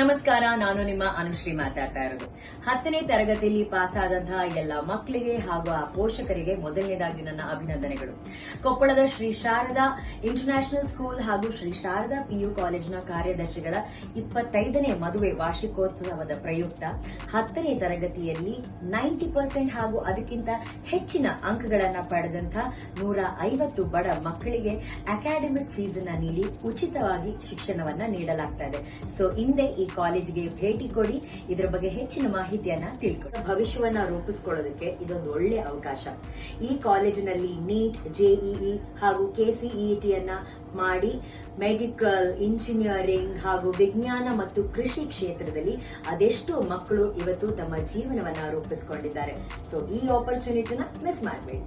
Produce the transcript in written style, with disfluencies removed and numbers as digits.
ನಮಸ್ಕಾರ, ನಾನು ನಿಮ್ಮ ಅನುಶ್ರೀ ಮಾತಾಡ್ತಾ ಇರೋದು. 10ನೇ ತರಗತಿಯಲ್ಲಿ ಪಾಸ್ ಆದಂತಹ ಎಲ್ಲ ಮಕ್ಕಳಿಗೆ ಹಾಗೂ ಆ ಪೋಷಕರಿಗೆ ಮೊದಲನೇದಾಗಿ ನನ್ನ ಅಭಿನಂದನೆಗಳು. ಕೊಪ್ಪಳದ ಶ್ರೀ ಶಾರದಾ ಇಂಟರ್ನ್ಯಾಷನಲ್ ಸ್ಕೂಲ್ ಹಾಗೂ ಶ್ರೀ ಶಾರದಾ ಪಿಯು ಕಾಲೇಜಿನ ಕಾರ್ಯದರ್ಶಿಗಳ 25ನೇ ಮದುವೆ ವಾರ್ಷಿಕೋತ್ಸವದ ಪ್ರಯುಕ್ತ 10ನೇ ತರಗತಿಯಲ್ಲಿ 90% ಹಾಗೂ ಅದಕ್ಕಿಂತ ಹೆಚ್ಚಿನ ಅಂಕಗಳನ್ನು ಪಡೆದಂತಹ 150 ಬಡ ಮಕ್ಕಳಿಗೆ ಅಕಾಡೆಮಿಕ್ ಫೀಸ್ ಅನ್ನು ನೀಡಿ ಉಚಿತವಾಗಿ ಶಿಕ್ಷಣವನ್ನ ನೀಡಲಾಗ್ತಾ ಇದೆ. ಸೊ ಹಿಂದೆ ಈ ಕಾಲೇಜಿಗೆ ಭೇಟಿ ಕೊಡಿ, ಇದರ ಬಗ್ಗೆ ಹೆಚ್ಚಿನ ಮಾಹಿತಿಯನ್ನ ತಿಳ್ಕೊಳ್ಳಿ. ಭವಿಷ್ಯವನ್ನ ರೂಪಿಸಿಕೊಳ್ಳೋದಕ್ಕೆ ಇದೊಂದು ಒಳ್ಳೆ ಅವಕಾಶ. ಈ ಕಾಲೇಜಿನಲ್ಲಿ ನೀಟ್, ಜೆಇಇ ಹಾಗೂ ಕೆಸಿಇಟಿ ಅನ್ನ ಮಾಡಿ ಮೆಡಿಕಲ್, ಇಂಜಿನಿಯರಿಂಗ್ ಹಾಗೂ ವಿಜ್ಞಾನ ಮತ್ತು ಕೃಷಿ ಕ್ಷೇತ್ರದಲ್ಲಿ ಅದೆಷ್ಟೋ ಮಕ್ಕಳು ಇವತ್ತು ತಮ್ಮ ಜೀವನವನ್ನ ರೂಪಿಸಿಕೊಂಡಿದ್ದಾರೆ. ಸೊ ಈ ಆಪರ್ಚುನಿಟಿನ ಮಿಸ್ ಮಾಡಬೇಡಿ.